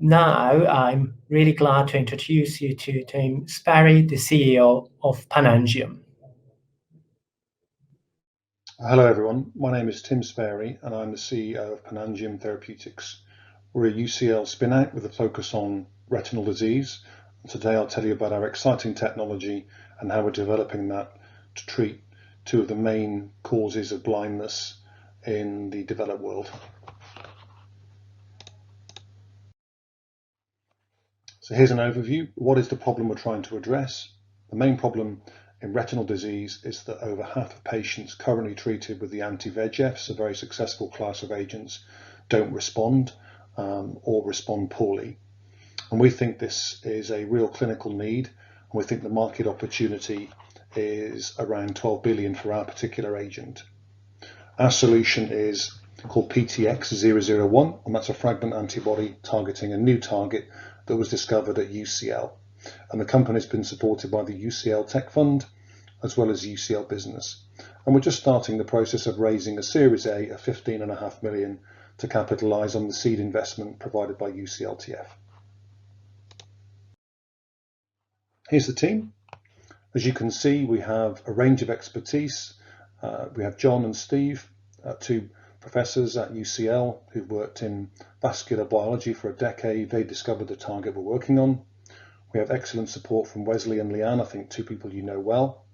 Now, I'm really glad to introduce you to Tim Sparey, the CEO of PanAngium. Hello everyone, my name is Tim Sparey and I'm the CEO of PanAngium Therapeutics. We're a UCL spin-out with a focus on retinal disease. Today I'll tell you about our exciting technology and how we're developing that to treat two of the main causes of blindness in the developed world. So here's an overview. What is the problem we're trying to address? The main problem in retinal disease is that over half of patients currently treated with the anti-VEGFs, a very successful class of agents, don't respond or respond poorly. And we think this is a real clinical need, and we think the market opportunity is around 12 billion for our particular agent. Our solution is called PTX001, and that's a fragment antibody targeting a new target that was discovered at UCL. And the company's been supported by the UCL Tech Fund as well as UCL Business. And we're just starting the process of raising a Series A of 15.5 million to capitalise on the seed investment provided by UCLTF. Here's the team. As you can see, we have a range of expertise. We have John and Steve, two professors at UCL who've worked in vascular biology for a decade. They discovered the target we're working on. We have excellent support from Wesley and Leanne, I think two people you know well.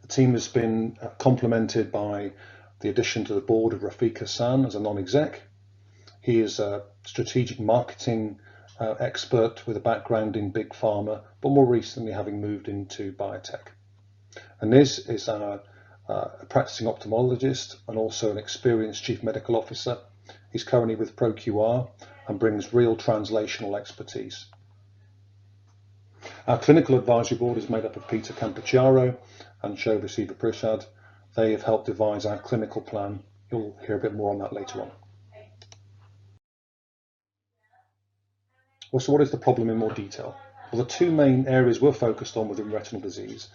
The team has been complemented by the addition to the board of Rafik Hassan as a non-exec. He is a strategic marketing expert with a background in big pharma, but more recently having moved into biotech. And Niz is a practicing ophthalmologist and also an experienced chief medical officer. He's currently with ProQR and brings real translational expertise. Our clinical advisory board is made up of Peter Campuchiaro and Shobha Sivaprasad. They have helped devise our clinical plan. You'll hear a bit more on that later on. Well, so what is the problem in more detail? Well, the two main areas we're focused on within retinal disease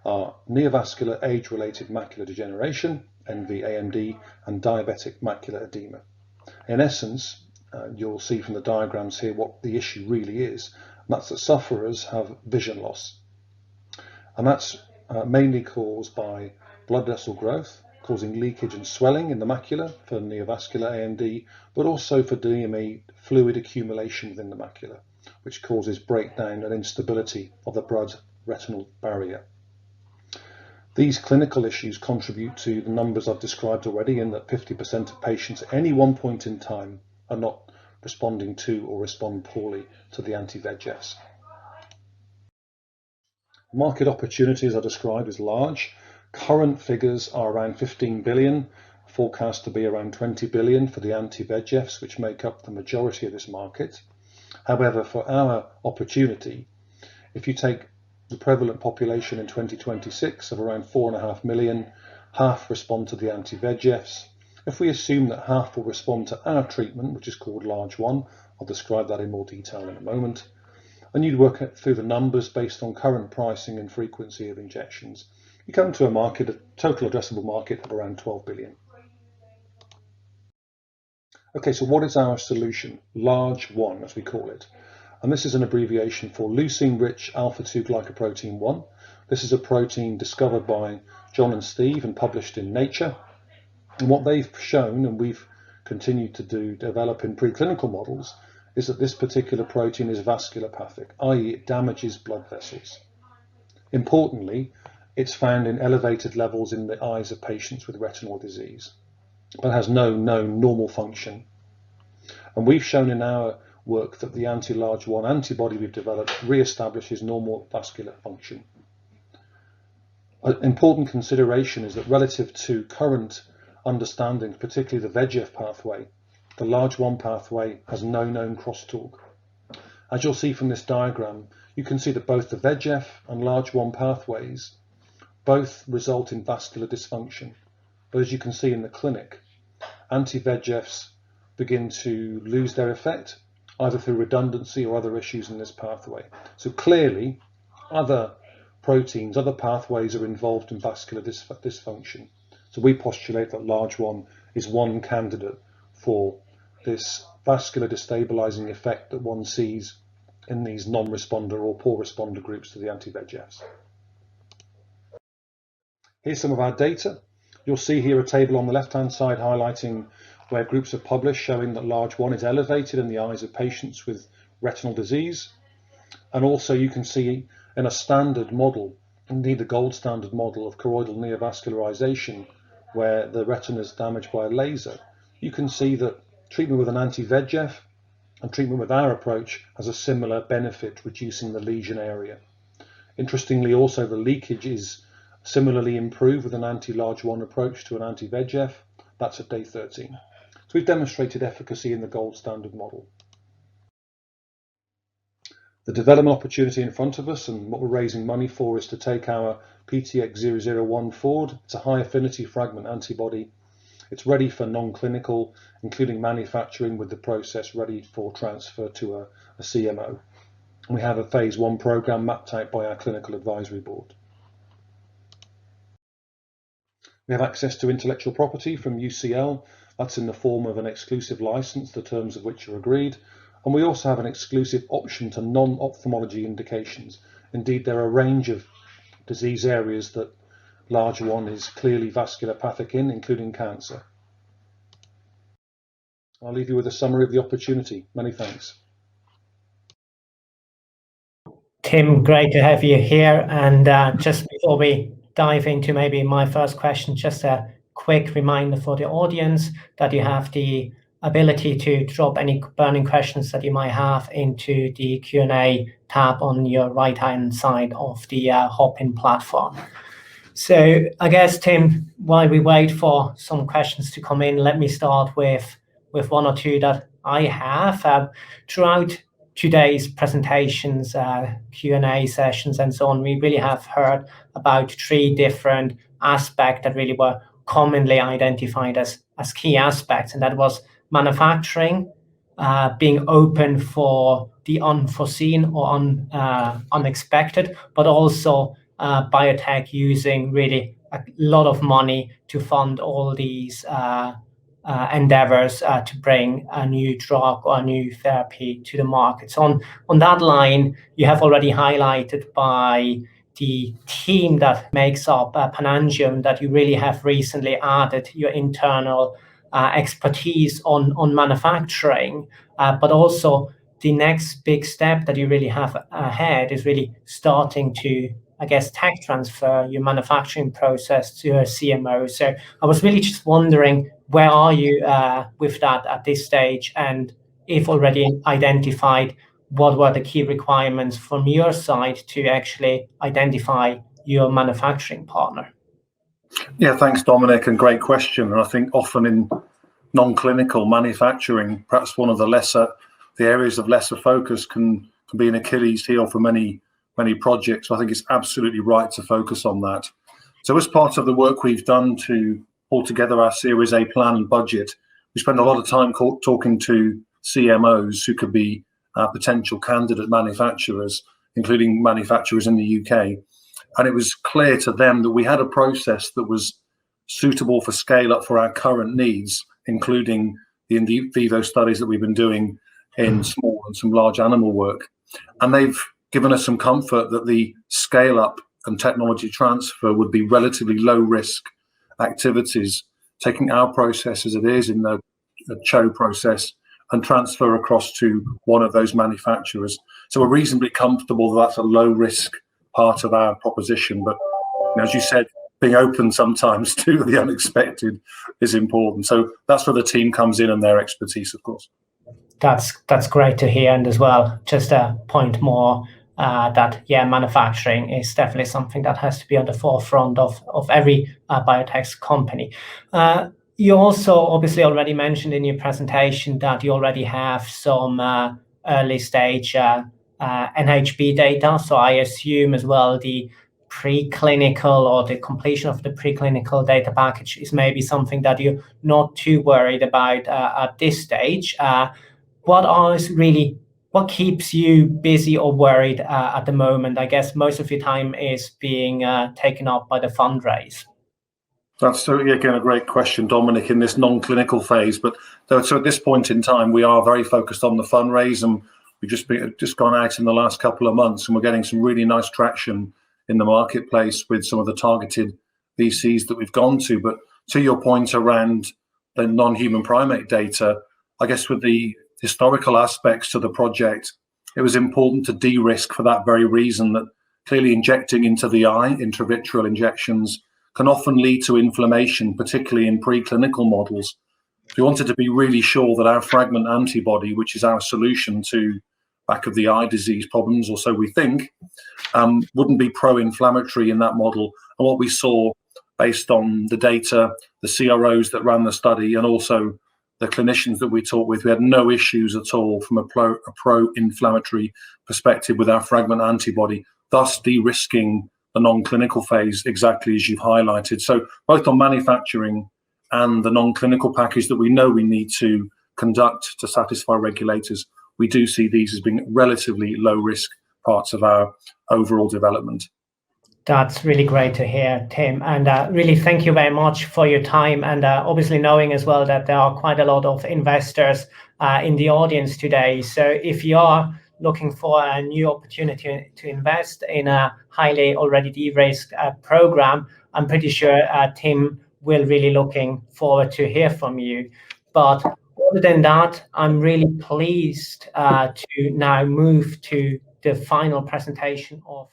are neovascular age-related macular degeneration, NV-AMD, and diabetic macular edema. In essence, you'll see from the diagrams here what the issue really is, and that's that sufferers have vision loss. And that's mainly caused by blood vessel growth, causing leakage and swelling in the macula for neovascular AMD, but also for DME fluid accumulation within the macula, which causes breakdown and instability of the blood-retinal barrier. These clinical issues contribute to the numbers I've described already, in that 50% of patients at any one point in time are not responding to or respond poorly to the anti-VEGFs. Market opportunity, as I described, is large. Current figures are around 15 billion, forecast to be around 20 billion for the anti-VEGFs, which make up the majority of this market. However, for our opportunity, if you take the prevalent population in 2026 of around 4.5 million, half respond to the anti-VEGFs. If we assume that half will respond to our treatment, which is called Large 1, I'll describe that in more detail in a moment, and you'd work through the numbers based on current pricing and frequency of injections, you come to a total addressable market of around 12 billion. Okay, so what is our solution? Large 1, as we call it. And this is an abbreviation for leucine-rich alpha-2 glycoprotein 1. This is a protein discovered by John and Steve and published in Nature. And what they've shown, and we've continued to develop in preclinical models, is that this particular protein is vasculopathic, i.e. it damages blood vessels. Importantly, it's found in elevated levels in the eyes of patients with retinal disease, but has no known normal function. And we've shown in our work that the anti-large 1 antibody we've developed re-establishes normal vascular function. An important consideration is that relative to current understanding, particularly the VEGF pathway, the large 1 pathway has no known crosstalk. As you'll see from this diagram, you can see that both the VEGF and large 1 pathways both result in vascular dysfunction. But as you can see in the clinic, anti-VEGFs begin to lose their effect, either through redundancy or other issues in this pathway. So clearly, other proteins, other pathways are involved in vascular dysfunction. So we postulate that large 1 is one candidate for this vascular destabilizing effect that one sees in these non-responder or poor responder groups to the anti-VEGFs. Here's some of our data. You'll see here a table on the left-hand side highlighting where groups have published showing that large 1 is elevated in the eyes of patients with retinal disease. And also you can see in a standard model, indeed the gold standard model of choroidal neovascularization, where the retina is damaged by a laser, you can see that treatment with an anti-VEGF and treatment with our approach has a similar benefit, reducing the lesion area. Interestingly, also the leakage is similarly improved with an anti-large 1 approach to an anti-VEGF. That's at day 13. So we've demonstrated efficacy in the gold standard model. The development opportunity in front of us and what we're raising money for is to take our PTX001 forward. It's a high affinity fragment antibody. It's ready for non-clinical, including manufacturing with the process ready for transfer to a CMO. And we have a phase 1 program mapped out by our clinical advisory board. We have access to intellectual property from UCL. That's in the form of an exclusive license, the terms of which are agreed. And we also have an exclusive option to non-ophthalmology indications. Indeed, there are a range of disease areas that large 1 is clearly vasculopathic in, including cancer. I'll leave you with a summary of the opportunity. Many thanks. Tim, great to have you here. And just before we dive into maybe my first question, just a quick reminder for the audience that you have the ability to drop any burning questions that you might have into the Q&A tab on your right-hand side of the Hopin platform. So I guess, Tim, while we wait for some questions to come in, let me start with one or two that I have. Throughout today's presentations, Q&A sessions and so on, we really have heard about 3 different aspects that really were commonly identified as key aspects, and that was manufacturing, being open for the unforeseen or unexpected, but also biotech using really a lot of money to fund all these endeavors to bring a new drug or a new therapy to the market. So on that line, you have already highlighted by the team that makes up PanAngium that you really have recently added your internal expertise on manufacturing, but also the next big step that you really have ahead is really starting to, I guess, tech transfer your manufacturing process to a CMO. So I was really just wondering, where are you with that at this stage? And if already identified, what were the key requirements from your side to actually identify your manufacturing partner? Yeah, thanks, Dominic, and great question. And I think often in non-clinical manufacturing, perhaps one of the areas of lesser focus can be an Achilles heel for many projects. So I think it's absolutely right to focus on that. So as part of the work we've done to pull together our Series A plan and budget, we spend a lot of time talking to CMOs who could be potential candidate manufacturers, including manufacturers in the UK. And it was clear to them that we had a process that was suitable for scale up for our current needs, including the in vivo studies that we've been doing in small and some large animal work. And they've given us some comfort that the scale up and technology transfer would be relatively low risk activities, taking our process as it is in the CHO process and transfer across to one of those manufacturers. So we're reasonably comfortable that that's a low risk part of our proposition. But as you said, being open sometimes to the unexpected is important. So that's where the team comes in and their expertise, of course. That's great to hear. And as well, just a point more that, manufacturing is definitely something that has to be on the forefront of every biotech company. You also obviously already mentioned in your presentation that you already have some early stage NHP data. So I assume as well the preclinical or the completion of the preclinical data package is maybe something that you're not too worried about at this stage. What keeps you busy or worried at the moment? I guess most of your time is being taken up by the fundraise. That's certainly, again, a great question, Dominic, in this non-clinical phase. But so at this point in time, we are very focused on the fundraise, and we've just gone out in the last couple of months, and we're getting some really nice traction in the marketplace with some of the targeted VCs that we've gone to. But to your point around the non-human primate data, I guess with the historical aspects to the project, it was important to de-risk for that very reason, that clearly injecting into the eye, intravitreal injections, can often lead to inflammation, particularly in preclinical models. So we wanted to be really sure that our fragment antibody, which is our solution to back of the eye disease problems, or so we think, wouldn't be pro-inflammatory in that model. And what we saw based on the data, the CROs that ran the study, and also the clinicians that we talked with, we had no issues at all from a pro-inflammatory perspective with our fragment antibody, thus de-risking the non-clinical phase, exactly as you've highlighted. So both on manufacturing and the non-clinical package that we know we need to conduct to satisfy regulators, we do see these as being relatively low-risk parts of our overall development. That's really great to hear, Tim, and really thank you very much for your time, and obviously knowing as well that there are quite a lot of investors in the audience today. So if you are looking for a new opportunity to invest in a highly already de-risked program, I'm pretty sure Tim will really looking forward to hear from you. But other than that, I'm really pleased to now move to the final presentation of